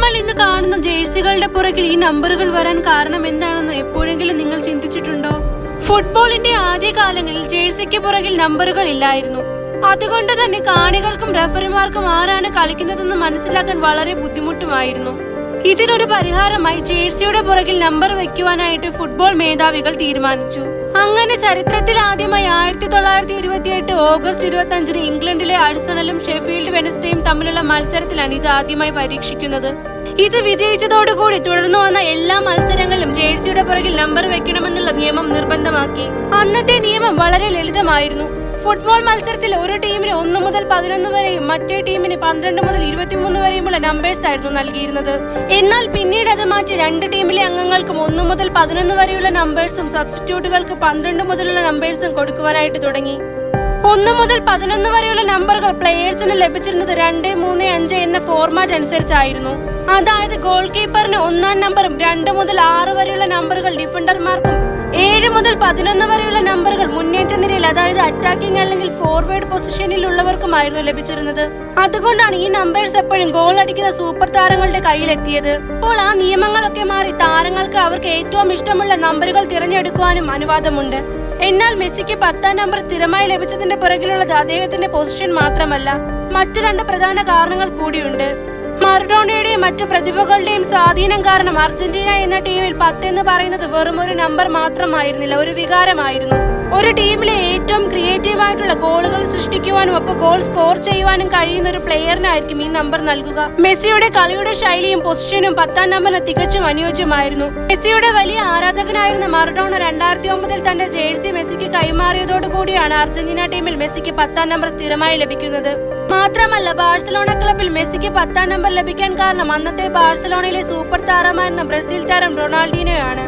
നമ്മൾ ഇന്ന് കാണുന്ന ജേഴ്സികളുടെ പുറകിൽ ഈ നമ്പറുകൾ വരാൻ കാരണം എന്താണെന്ന് എപ്പോഴെങ്കിലും നിങ്ങൾ ചിന്തിച്ചിട്ടുണ്ടോ? ഫുട്ബോളിന്റെ ആദ്യകാലങ്ങളിൽ ജേഴ്സിക്ക് പുറകിൽ നമ്പറുകൾ ഇല്ലായിരുന്നു. അതുകൊണ്ട് തന്നെ കാണികൾക്കും റെഫറിമാർക്കും ആരാണ് കളിക്കുന്നതെന്ന് മനസ്സിലാക്കാൻ വളരെ ബുദ്ധിമുട്ടുമായിരുന്നു. ഇതിനൊരു പരിഹാരമായി ജേഴ്സിയുടെ പുറകിൽ നമ്പർ വെക്കുവാനായിട്ട് ഫുട്ബോൾ മേധാവികൾ തീരുമാനിച്ചു. അങ്ങനെ ചരിത്രത്തിൽ ആദ്യമായി 1928 ഓഗസ്റ്റ് 25 ഇംഗ്ലണ്ടിലെ ആഴ്സണലും ഷെഫീൽഡ് വെനസ്ഡേയും തമ്മിലുള്ള മത്സരത്തിലാണ് ഇത് ആദ്യമായി പരീക്ഷിക്കുന്നത്. ഇത് വിജയിച്ചതോടുകൂടി തുടർന്നു വന്ന എല്ലാ മത്സരങ്ങളിലും ജേഴ്സിയുടെ പുറകിൽ നമ്പർ വെക്കണമെന്നുള്ള നിയമം നിർബന്ധമാക്കി. അന്നത്തെ നിയമം വളരെ ലളിതമായിരുന്നു. ഫുട്ബോൾ മത്സരത്തിൽ ഒരു ടീമിന് 1 മുതൽ 11 വരെയും മറ്റേ ടീമിന് 12 മുതൽ 23 വരെയുമുള്ള നമ്പേഴ്സ് ആയിരുന്നു നൽകിയിരുന്നത്. എന്നാൽ പിന്നീട് അത് മാറ്റി രണ്ട് ടീമിലെ അംഗങ്ങൾക്കും 1 മുതൽ 11 വരെയുള്ള നമ്പേഴ്സും സബ്സ്റ്റിറ്റ്യൂട്ടുകൾക്ക് 12 മുതലുള്ള നമ്പേഴ്സും കൊടുക്കുവാനായിട്ട് തുടങ്ങി. 1 മുതൽ 11 വരെയുള്ള നമ്പറുകൾ പ്ലെയേഴ്സിന് ലഭിച്ചിരുന്നത് 2, 3, 5 എന്ന ഫോർമാറ്റ് അനുസരിച്ചായിരുന്നു. അതായത് ഗോൾ കീപ്പറിന് 1-ാം നമ്പറും 2 മുതൽ 6 വരെയുള്ള നമ്പറുകൾ ഡിഫൻഡർമാർക്കും 7 മുതൽ 11 വരെയുള്ള നമ്പറുകൾ മുന്നേറ്റ നിരയിൽ അതായത് അറ്റാക്കിംഗ് അല്ലെങ്കിൽ ഫോർവേഡ് പൊസിഷനിൽ ഉള്ളവർക്കുമായിരുന്നു ലഭിച്ചിരുന്നത്. അതുകൊണ്ടാണ് ഈ നമ്പേഴ്സ് എപ്പോഴും ഗോൾ അടിക്കുന്ന സൂപ്പർ താരങ്ങളുടെ കയ്യിലെത്തിയത്. അപ്പോൾ ആ നിയമങ്ങളൊക്കെ മാറി താരങ്ങൾക്ക് അവർക്ക് ഏറ്റവും ഇഷ്ടമുള്ള നമ്പറുകൾ തിരഞ്ഞെടുക്കുവാനും അനുവാദമുണ്ട്. എന്നാൽ മെസ്സിക്ക് 10-ാം നമ്പർ സ്ഥിരമായി ലഭിച്ചതിന്റെ പുറകിലുള്ളത് അദ്ദേഹത്തിന്റെ പൊസിഷൻ മാത്രമല്ല, മറ്റു 2 പ്രധാന കാരണങ്ങൾ കൂടിയുണ്ട്. മറഡോണയുടെയും മറ്റു പ്രതിഭകളുടെയും സ്വാധീനം കാരണം അർജന്റീന എന്ന ടീമിൽ 10 എന്ന് പറയുന്നത് വെറും ഒരു നമ്പർ മാത്രമായിരുന്നില്ല, ഒരു വികാരമായിരുന്നു. ഒരു ടീമിലെ ഏറ്റവും ക്രിയേറ്റീവ് ആയിട്ടുള്ള ഗോളുകൾ സൃഷ്ടിക്കുവാനും ഒപ്പം ഗോൾ സ്കോർ ചെയ്യുവാനും കഴിയുന്ന ഒരു പ്ലെയറിനായിരിക്കും ഈ നമ്പർ നൽകുക. മെസ്സിയുടെ കളിയുടെ ശൈലിയും പൊസിഷനും 10-ാം നമ്പറിന് തികച്ചും അനുയോജ്യമായിരുന്നു. മെസ്സിയുടെ വലിയ ആരാധകനായിരുന്ന മറഡോണ 2009 തന്റെ ജേഴ്സി മെസ്സിക്ക് കൈമാറിയതോടുകൂടിയാണ് അർജന്റീന ടീമിൽ മെസ്സിക്ക് 10-ാം നമ്പർ സ്ഥിരമായി ലഭിക്കുന്നത്. മാത്രമല്ല ബാഴ്സലോണ ക്ലബിൽ മെസ്സിക്ക് 10-ാം നമ്പർ ലഭിക്കാൻ കാരണം അന്നത്തെ ബാഴ്സലോണയിലെ സൂപ്പർ താരമായിരുന്ന ബ്രസീൽ താരം റൊണാൾഡീനോയാണ്.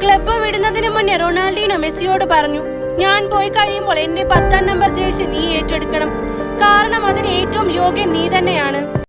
ക്ലബ്ബ് വിടുന്നതിന് മുന്നേ റൊണാൾഡീനോ മെസ്സിയോട് പറഞ്ഞു, ഞാൻ പോയി കഴിയുമ്പോൾ എന്റെ 10-ാം നമ്പർ ജേഴ്സി നീ ഏറ്റെടുക്കണം, കാരണം അതിന് ഏറ്റവും യോഗ്യൻ നീ തന്നെയാണ്.